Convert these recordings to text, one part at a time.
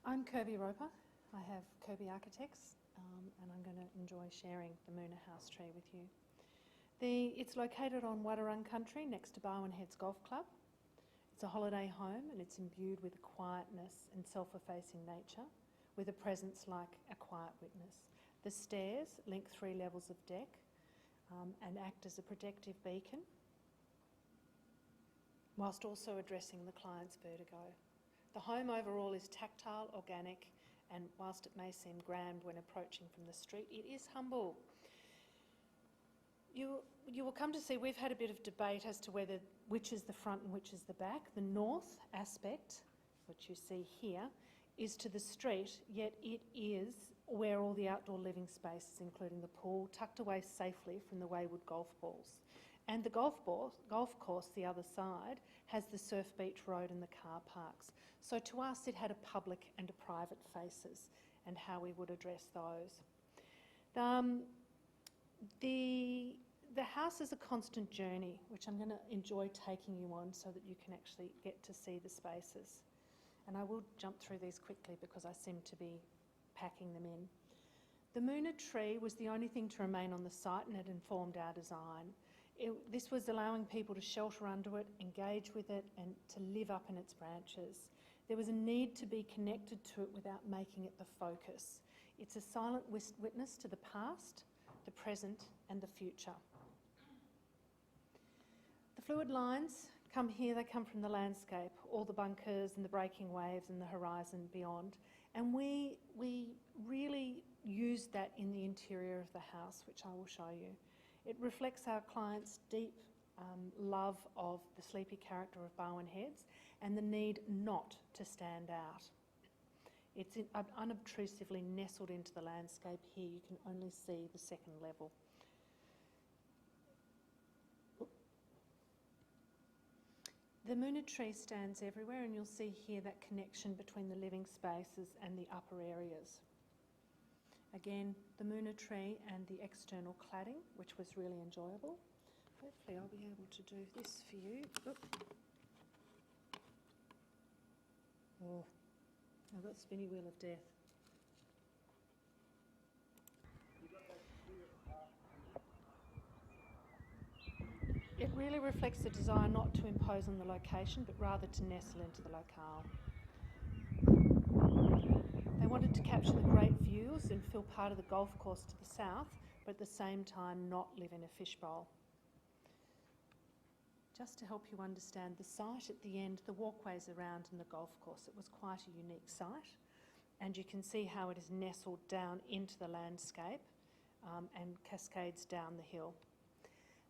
I'm Kirby Roper. I have Kirby Architects and I'm going to enjoy sharing the Moonah house tree with you. It's located on Waddawurung Country next to Barwon Heads Golf Club. It's a holiday home and it's imbued with a quietness and self-effacing nature with a presence like a quiet witness. The stairs link 3 levels of deck and act as a protective beacon whilst also addressing the client's vertigo. The home overall is tactile, organic, and whilst it may seem grand when approaching from the street, it is humble. You will come to see we've had a bit of debate as to which is the front and which is the back. The north aspect, which you see here, is to the street, yet it is where all the outdoor living spaces, including the pool, tucked away safely from the wayward golf balls. And the golf course, the other side, has the surf beach road and the car parks. So to us, it had a public and a private faces and how we would address those. The house is a constant journey, which I'm going to enjoy taking you on so that you can actually get to see the spaces. And I will jump through these quickly because I seem to be packing them in. The Moonah tree was the only thing to remain on the site and it informed our design. This was allowing people to shelter under it, engage with it and to live up in its branches. There was a need to be connected to it without making it the focus. It's a silent witness to the past, the present and the future. The fluid lines come here, they come from the landscape, all the bunkers and the breaking waves and the horizon beyond. And we really used that in the interior of the house, which I will show you. It reflects our clients' deep love of the sleepy character of Barwon Heads and the need not to stand out. It's unobtrusively nestled into the landscape here. You can only see the second level. The Moonah tree stands everywhere and you'll see here that connection between the living spaces and the upper areas. Again, the Moonah tree and the external cladding, which was really enjoyable. Hopefully I'll be able to do this for you. Oh, I've got spinny wheel of death. It really reflects the desire not to impose on the location, but rather to nestle into the locale. They wanted to capture the great views and feel part of the golf course to the south, but at the same time not live in a fishbowl. Just to help you understand the site at the end, the walkways around in the golf course, it was quite a unique site. And you can see how it is nestled down into the landscape and cascades down the hill.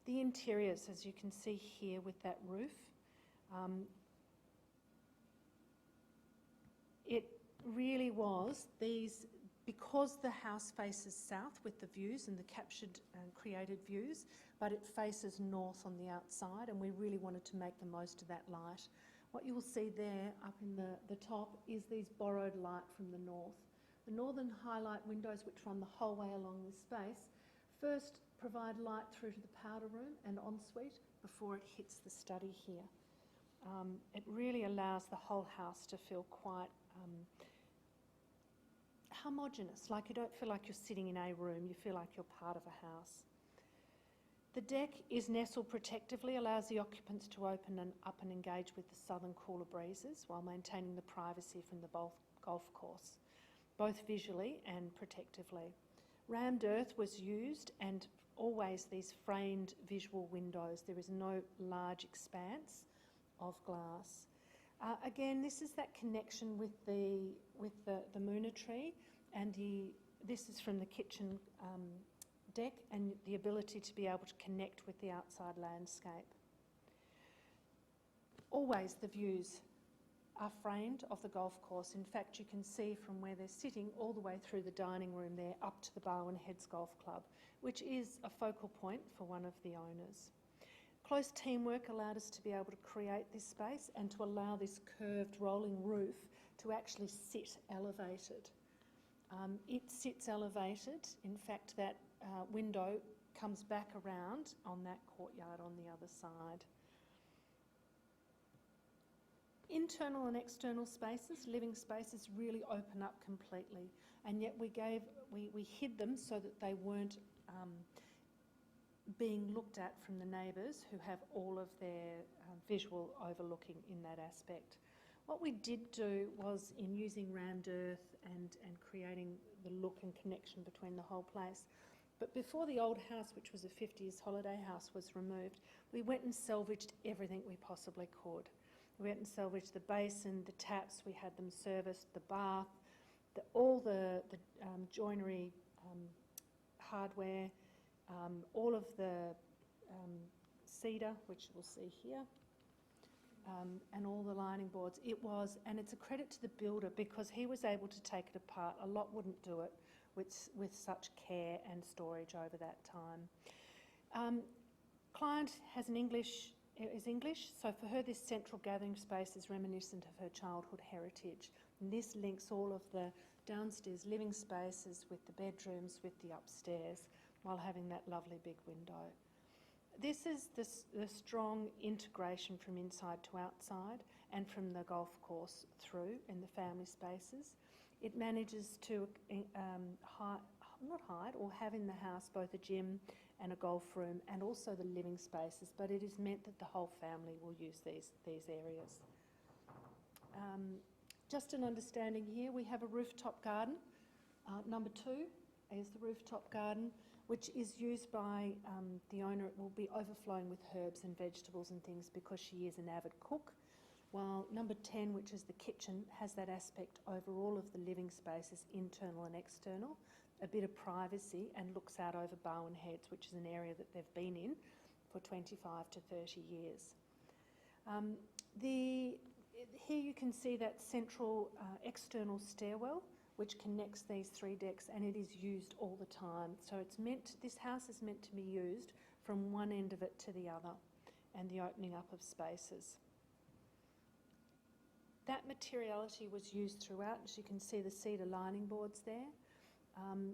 The interiors, as you can see here with that roof, it really was these, because the house faces south with the views and the captured and created views, but it faces north on the outside and we really wanted to make the most of that light. What you will see there up in the top is these borrowed light from the north. The northern highlight windows, which run the whole way along the space, first provide light through to the powder room and ensuite before it hits the study here. It really allows the whole house to feel quite homogeneous, like you don't feel like you're sitting in a room, you feel like you're part of a house. The deck is nestled protectively, allows the occupants to open and up and engage with the southern cooler breezes while maintaining the privacy from the golf course, both visually and protectively. Rammed earth was used and always these framed visual windows. There is no large expanse of glass. Again, this is that connection with the Moonah tree and this is from the kitchen deck and the ability to be able to connect with the outside landscape. Always the views are framed of the golf course. In fact, you can see from where they're sitting all the way through the dining room there up to the Barwon Heads Golf Club, which is a focal point for one of the owners. Close teamwork allowed us to be able to create this space and to allow this curved rolling roof to actually sit elevated. It sits elevated. In fact, that window comes back around on that courtyard on the other side. Internal and external spaces, living spaces, really open up completely, and yet we hid them so that they weren't being looked at from the neighbours who have all of their visual overlooking in that aspect. What we did do was, in using rammed earth and creating the look and connection between the whole place, but before the old house, which was a 50s holiday house, was removed, we went and salvaged everything we possibly could. We went and salvaged the basin, the taps, we had them serviced, the bath, all the joinery hardware, all of the cedar, which we'll see here, and all the lining boards. And it's a credit to the builder because he was able to take it apart. A lot wouldn't do it with such care and storage over that time. Client is English, so for her this central gathering space is reminiscent of her childhood heritage. And this links all of the downstairs living spaces with the bedrooms, with the upstairs, while having that lovely big window. This is the strong integration from inside to outside and from the golf course through in the family spaces. It manages to have in the house both a gym and a golf room and also the living spaces, but it is meant that the whole family will use these areas. Just an understanding here, we have a rooftop garden. Number 2 is the rooftop garden, which is used by the owner. It will be overflowing with herbs and vegetables and things because she is an avid cook, while number 10, which is the kitchen, has that aspect over all of the living spaces, internal and external, a bit of privacy, and looks out over Barwon Heads, which is an area that they've been in for 25 to 30 years. Here you can see that central external stairwell which connects these 3 decks, and it is used all the time. So this house is meant to be used from one end of it to the other, and the opening up of spaces. That materiality was used throughout. As you can see, the cedar lining boards there,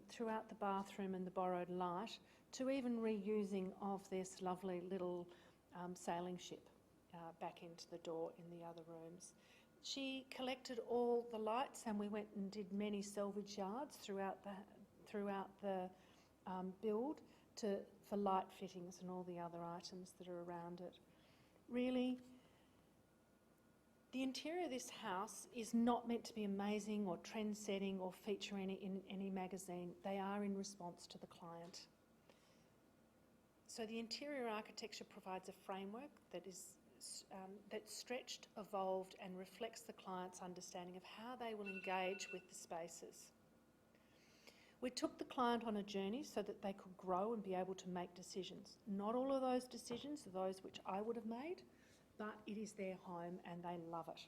throughout the bathroom and the borrowed light, to even reusing of this lovely little sailing ship back into the door in the other rooms. She collected all the lights, and we went and did many salvage yards throughout the build for light fittings and all the other items that are around it. Really, the interior of this house is not meant to be amazing or trend-setting or feature in any magazine. They are in response to the client. So the interior architecture provides a framework that's stretched, evolved, and reflects the client's understanding of how they will engage with the spaces. We took the client on a journey so that they could grow and be able to make decisions. Not all of those decisions are those which I would have made, but it is their home and they love it.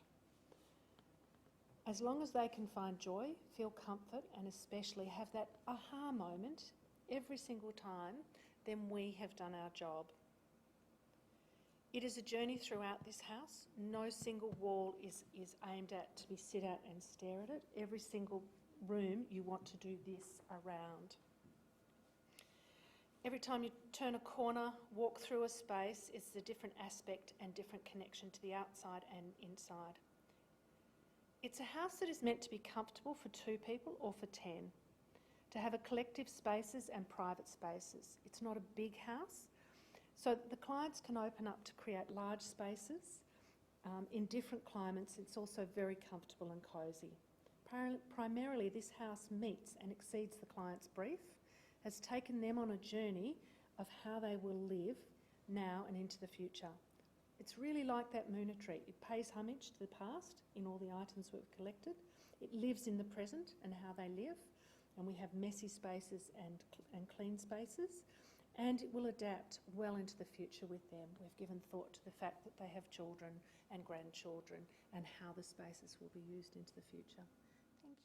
As long as they can find joy, feel comfort, and especially have that aha moment every single time, then we have done our job. It is a journey throughout this house. No single wall is aimed at to be sit at and stare at it. Every single room you want to do this around. Every time you turn a corner, walk through a space, it's a different aspect and different connection to the outside and inside. It's a house that is meant to be comfortable for 2 people or for 10, to have a collective spaces and private spaces. It's not a big house, so the clients can open up to create large spaces. In different climates, it's also very comfortable and cosy. Primarily, this house meets and exceeds the client's brief, has taken them on a journey of how they will live now and into the future. It's really like that Moonah tree. It pays homage to the past in all the items we've collected. It lives in the present and how they live, and we have messy spaces and clean spaces, and it will adapt well into the future with them. We've given thought to the fact that they have children and grandchildren and how the spaces will be used into the future.